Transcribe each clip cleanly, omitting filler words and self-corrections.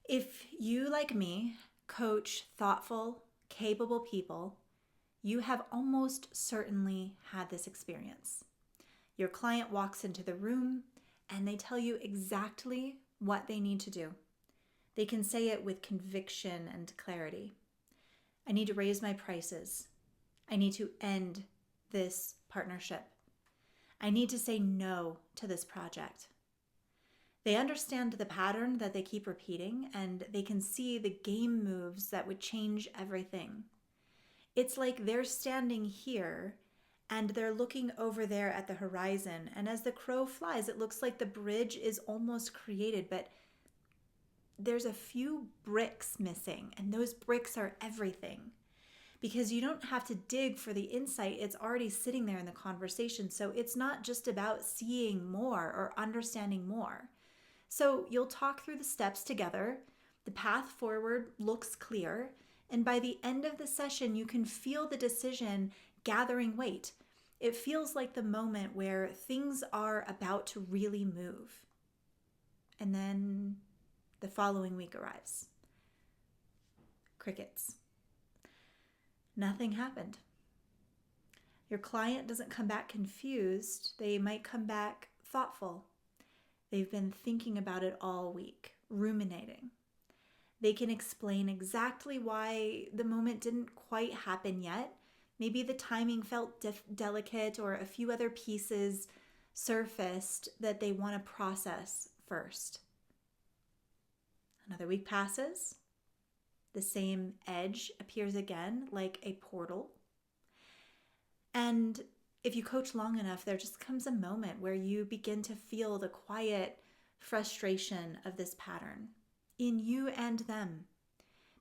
If you, like me, coach thoughtful, capable people, you have almost certainly had this experience. Your client walks into the room and they tell you exactly what they need to do. They can say it with conviction and clarity. I need to raise my prices. I need to end this partnership. I need to say no to this project. They understand the pattern that they keep repeating, and they can see the game moves that would change everything. It's like they're standing here and they're looking over there at the horizon, and as the crow flies, it looks like the bridge is almost created, but there's a few bricks missing, and those bricks are everything. Because you don't have to dig for the insight, it's already sitting there in the conversation. So it's not just about seeing more or understanding more. So you'll talk through the steps together, the path forward looks clear, and by the end of the session, you can feel the decision gathering weight. It feels like the moment where things are about to really move. And then the following week arrives. Crickets. Nothing happened. Your client doesn't come back confused. They might come back thoughtful. They've been thinking about it all week, ruminating. They can explain exactly why the moment didn't quite happen yet. Maybe the timing felt delicate, or a few other pieces surfaced that they want to process first. Another week passes. The same edge appears again, like a portal. And if you coach long enough, there just comes a moment where you begin to feel the quiet frustration of this pattern in you and them,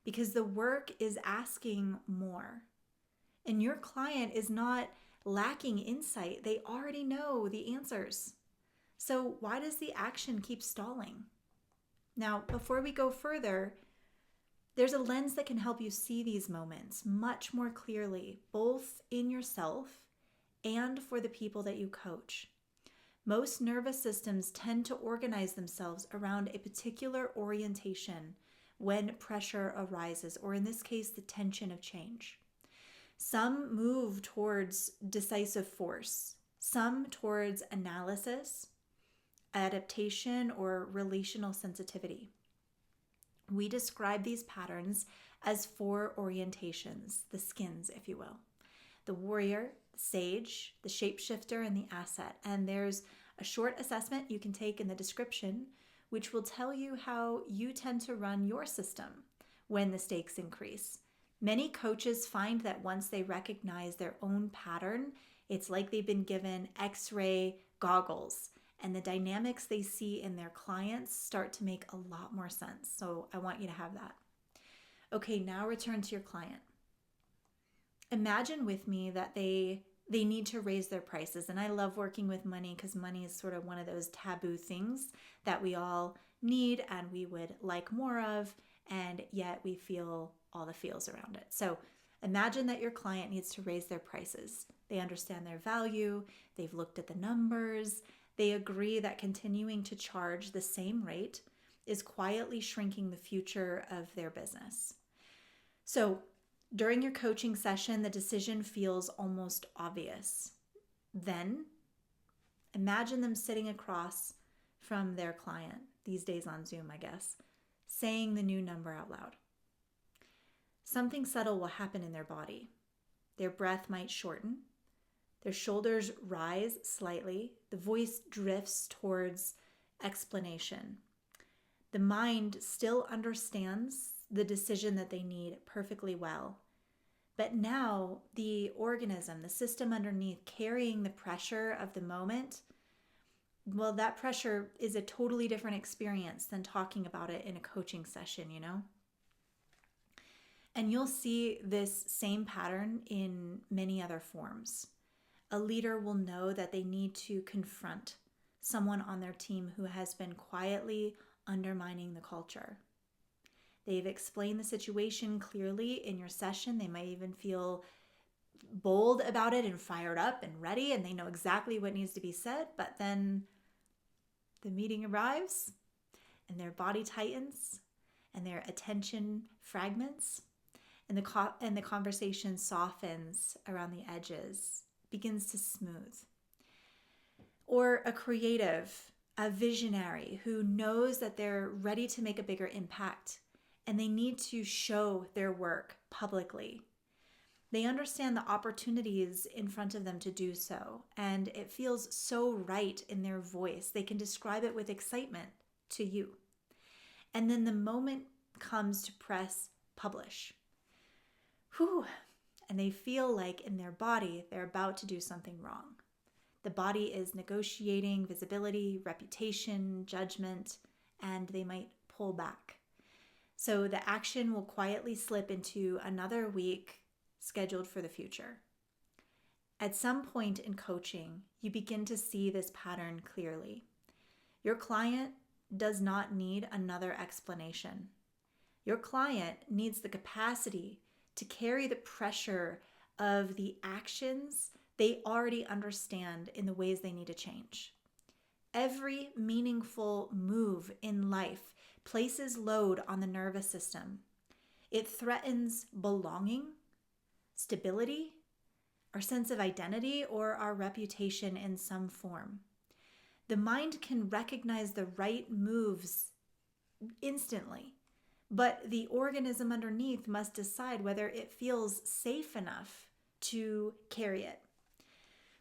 because the work is asking more. And your client is not lacking insight. They already know the answers. So why does the action keep stalling? Now, before we go further, there's a lens that can help you see these moments much more clearly, both in yourself and for the people that you coach. Most nervous systems tend to organize themselves around a particular orientation when pressure arises, or in this case, the tension of change. Some move towards decisive force, some towards analysis, adaptation, or relational sensitivity. We describe these patterns as 4 orientations, the skins, if you will. The warrior, the sage, the shapeshifter, and the asset. And there's a short assessment you can take in the description, which will tell you how you tend to run your system when the stakes increase. Many coaches find that once they recognize their own pattern, it's like they've been given X-ray goggles, and the dynamics they see in their clients start to make a lot more sense. So I want you to have that. Okay, now return to your client. Imagine with me that they need to raise their prices. And I love working with money because money is sort of one of those taboo things that we all need and we would like more of, and yet we feel all the feels around it. So imagine that your client needs to raise their prices. They understand their value, they've looked at the numbers, they agree that continuing to charge the same rate is quietly shrinking the future of their business. So during your coaching session, the decision feels almost obvious. Then imagine them sitting across from their client, these days on Zoom, I guess, saying the new number out loud. Something subtle will happen in their body. Their breath might shorten. Their shoulders rise slightly. The voice drifts towards explanation. The mind still understands the decision that they need perfectly well. But now the organism, the system underneath, carrying the pressure of the moment, well, that pressure is a totally different experience than talking about it in a coaching session, you know? And you'll see this same pattern in many other forms. A leader will know that they need to confront someone on their team who has been quietly undermining the culture. They've explained the situation clearly in your session. They might even feel bold about it and fired up and ready, and they know exactly what needs to be said, but then the meeting arrives and their body tightens and their attention fragments, and the conversation softens around the edges, begins to smooth. Or a creative, a visionary who knows that they're ready to make a bigger impact and they need to show their work publicly. They understand the opportunities in front of them to do so, and it feels so right in their voice. They can describe it with excitement to you. And then the moment comes to press publish. Whew. And they feel like in their body, they're about to do something wrong. The body is negotiating visibility, reputation, judgment, and they might pull back. So the action will quietly slip into another week scheduled for the future. At some point in coaching, you begin to see this pattern clearly. Your client does not need another explanation. Your client needs the capacity to carry the pressure of the actions they already understand in the ways they need to change. Every meaningful move in life places load on the nervous system. It threatens belonging, stability, our sense of identity, or our reputation in some form. The mind can recognize the right moves instantly, but the organism underneath must decide whether it feels safe enough to carry it.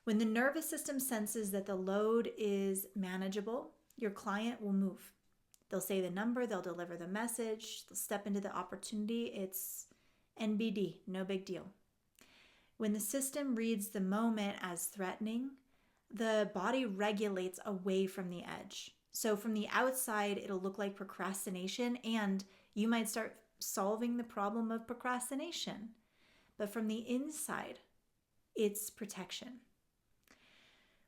When the nervous system senses that the load is manageable, your client will move. They'll say the number, they'll deliver the message, they'll step into the opportunity. It's NBD, no big deal. When the system reads the moment as threatening, the body regulates away from the edge. So from the outside, it'll look like procrastination, and you might start solving the problem of procrastination. But from the inside, it's protection.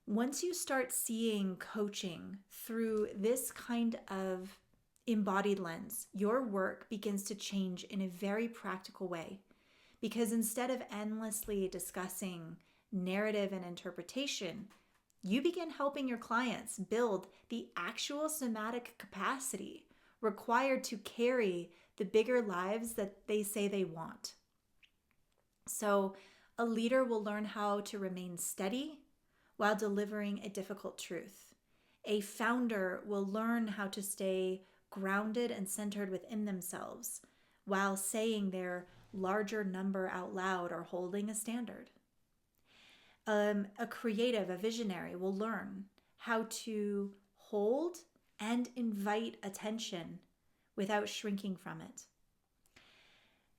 Once you start seeing coaching through this kind of embodied lens, your work begins to change in a very practical way. Because instead of endlessly discussing narrative and interpretation, you begin helping your clients build the actual somatic capacity required to carry the bigger lives that they say they want. So a leader will learn how to remain steady while delivering a difficult truth. A founder will learn how to stay grounded and centered within themselves while saying their larger number out loud or holding a standard. A creative, a visionary will learn how to hold and invite attention without shrinking from it.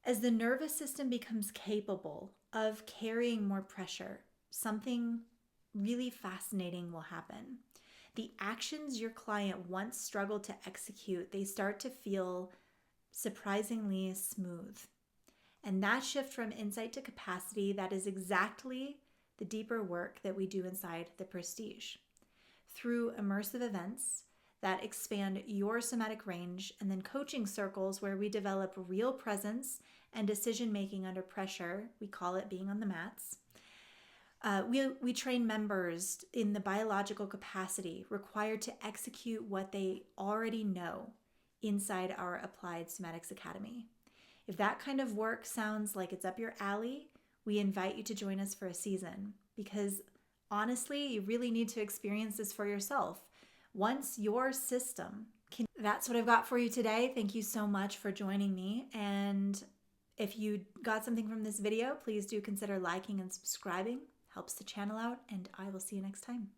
As the nervous system becomes capable of carrying more pressure, something really fascinating will happen. The actions your client once struggled to execute, they start to feel surprisingly smooth. And that shift from insight to capacity, that is exactly the deeper work that we do inside the Prestige. Through immersive events that expand your somatic range, and then coaching circles where we develop real presence and decision-making under pressure, we call it being on the mats. We train members in the biological capacity required to execute what they already know inside our Applied Somatics Academy. If that kind of work sounds like it's up your alley, we invite you to join us for a season, because honestly, you really need to experience this for yourself. Once your system can... That's what I've got for you today. Thank you so much for joining me. And if you got something from this video, please do consider liking and subscribing. Helps the channel out, and I will see you next time.